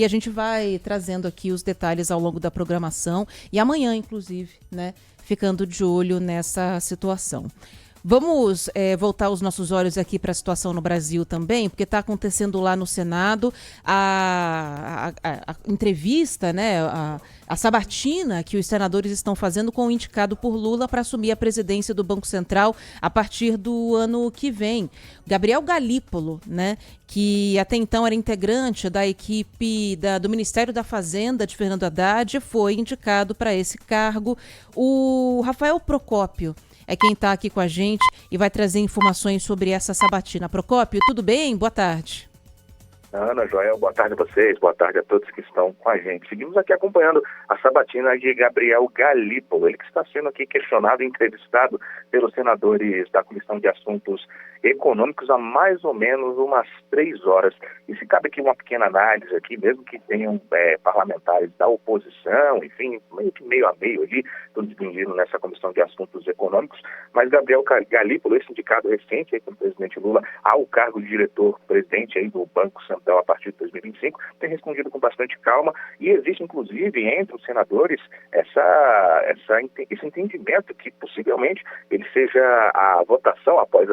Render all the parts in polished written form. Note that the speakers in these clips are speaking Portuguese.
e a gente vai trazendo aqui os detalhes ao longo da programação e amanhã, inclusive, né, ficando de olho nessa situação. Vamos voltar os nossos olhos aqui para a situação no Brasil também, porque está acontecendo lá no Senado a entrevista, né, a sabatina que os senadores estão fazendo com o indicado por Lula para assumir a presidência do Banco Central a partir do ano que vem. Gabriel Galípolo, né, que até então era integrante da equipe do Ministério da Fazenda de Fernando Haddad, foi indicado para esse cargo. O Rafael Procópio é quem está aqui com a gente e vai trazer informações sobre essa sabatina. Procópio, tudo bem? Boa tarde. Ana, Joel, boa tarde a vocês, boa tarde a todos que estão com a gente. Seguimos aqui acompanhando a sabatina de Gabriel Galípolo, ele que está sendo aqui questionado e entrevistado pelos senadores da Comissão de Assuntos Econômicos há mais ou menos umas 3 horas. E se cabe aqui uma pequena análise aqui, mesmo que tenham parlamentares da oposição, enfim, meio a meio ali, todos divididos nessa Comissão de Assuntos Econômicos, mas Gabriel Galípolo, esse indicado recente aí pelo presidente Lula ao cargo de diretor-presidente aí do Banco Central a partir de 2025, tem respondido com bastante calma e existe inclusive entre os senadores esse entendimento que possivelmente ele seja a votação após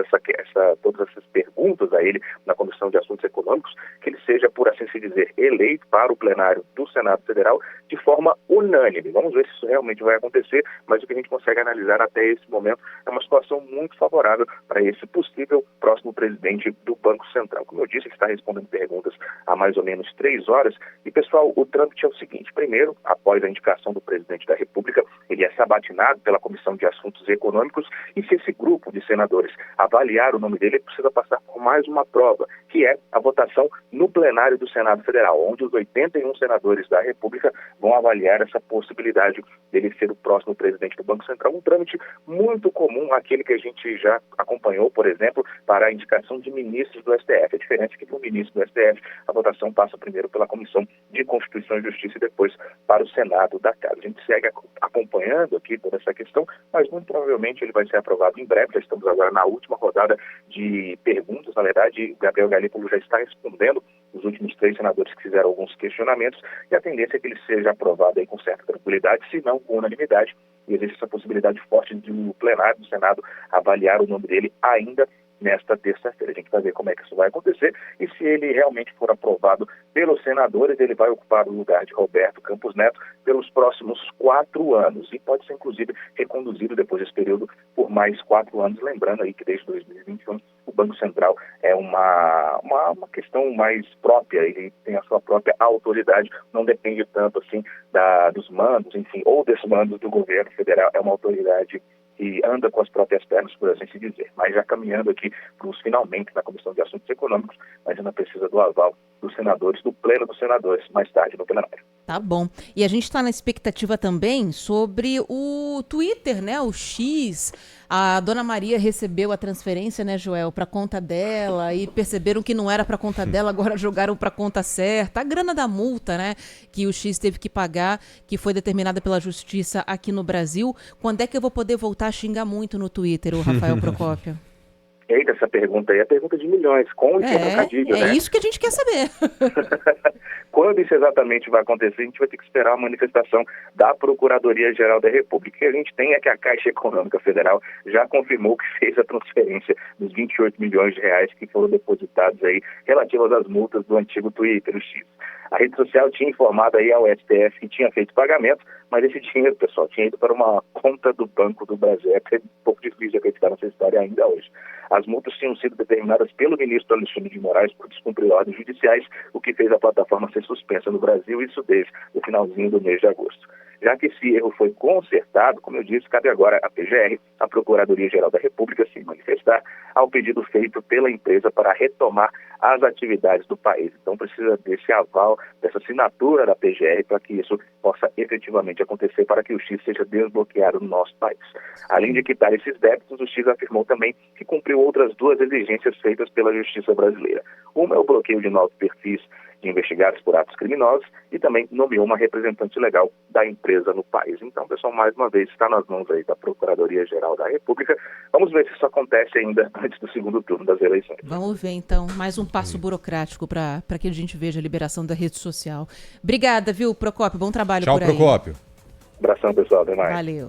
todas essas perguntas a ele na Comissão de Assuntos Econômicos, que ele seja, por assim se dizer, eleito para o plenário do Senado Federal de forma unânime. Vamos ver se isso realmente vai acontecer, mas o que a gente consegue analisar até esse momento é uma situação muito favorável para esse possível próximo presidente do Banco Central. Como eu disse, ele está respondendo perguntas há mais ou menos 3 horas. E, pessoal, o trâmite é o seguinte. Primeiro, após a indicação do presidente da República, ele é sabatinado pela Comissão de Assuntos Econômicos e se esse grupo de senadores avaliar o nome dele, ele precisa passar por mais uma prova, que é a votação no plenário do Senado Federal, onde os 81 senadores da República vão avaliar essa possibilidade dele ser o próximo presidente do Banco Central. Um trâmite muito comum, aquele que a gente já acompanhou, por exemplo, para a indicação de ministros do STF. É diferente que para o ministro do STF, a votação passa primeiro pela Comissão de Constituição e Justiça e depois para o Senado da Casa. A gente segue acompanhando aqui toda essa questão, mas muito provavelmente ele vai ser aprovado em breve. Já estamos agora na última rodada de perguntas. Na verdade, Gabriel Galípolo já está respondendo os últimos 3 senadores que fizeram alguns questionamentos e a tendência é que ele seja aprovado aí com certa tranquilidade, se não com unanimidade. E existe essa possibilidade forte de o plenário do Senado avaliar o nome dele ainda nesta terça-feira. A gente vai ver como é que isso vai acontecer e se ele realmente for aprovado pelos senadores, ele vai ocupar o lugar de Roberto Campos Neto pelos próximos 4 anos e pode ser, inclusive, reconduzido depois desse período por mais 4 anos. Lembrando aí que desde 2021 o Banco Central é uma questão mais própria, ele tem a sua própria autoridade, não depende tanto assim dos mandos, enfim, ou desmandos do governo federal, é uma autoridade que anda com as próprias pernas, por assim se dizer. Mas já caminhando aqui para os finalmente na Comissão de Assuntos Econômicos, mas ainda precisa do aval dos senadores, do pleno dos senadores, mais tarde no plenário. Tá bom. E a gente está na expectativa também sobre o Twitter, né? O X. A Dona Maria recebeu a transferência, né, Joel, para conta dela e perceberam que não era para conta dela, agora jogaram para conta certa. A grana da multa, né, que o X teve que pagar, que foi determinada pela Justiça aqui no Brasil. Quando é que eu vou poder voltar a xingar muito no Twitter, o Rafael Procópio? Eita, essa pergunta aí é pergunta de milhões, com e sem trocadilho, né? É isso que a gente quer saber. Quando isso exatamente vai acontecer, a gente vai ter que esperar a manifestação da Procuradoria-Geral da República. O que a gente tem é que a Caixa Econômica Federal já confirmou que fez a transferência dos 28 milhões de reais que foram depositados aí relativas às multas do antigo Twitter, o X. A rede social tinha informado aí ao STF que tinha feito pagamento, mas esse dinheiro, pessoal, tinha ido para uma conta do Banco do Brasil. É um pouco difícil de acreditar nessa história ainda hoje. As multas tinham sido determinadas pelo ministro Alexandre de Moraes por descumprir ordens judiciais, o que fez a plataforma ser suspensa no Brasil, isso desde o finalzinho do mês de agosto. Já que esse erro foi consertado, como eu disse, cabe agora à PGR, a Procuradoria-Geral da República, se manifestar ao pedido feito pela empresa para retomar as atividades do país. Então precisa desse aval, dessa assinatura da PGR para que isso possa efetivamente acontecer, para que o X seja desbloqueado no nosso país. Além de quitar esses débitos, o X afirmou também que cumpriu outras 2 exigências feitas pela Justiça brasileira. Uma é o bloqueio de novos perfis de investigados por atos criminosos e também nomeou uma representante legal da empresa no país. Então, pessoal, mais uma vez está nas mãos aí da Procuradoria-Geral da República. Vamos ver se isso acontece ainda antes do segundo turno das eleições. Vamos ver, então, mais um passo burocrático para que a gente veja a liberação da rede social. Obrigada, viu, Procópio? Bom trabalho por aí. Tchau, Procópio. Abração, pessoal. Até mais. Valeu.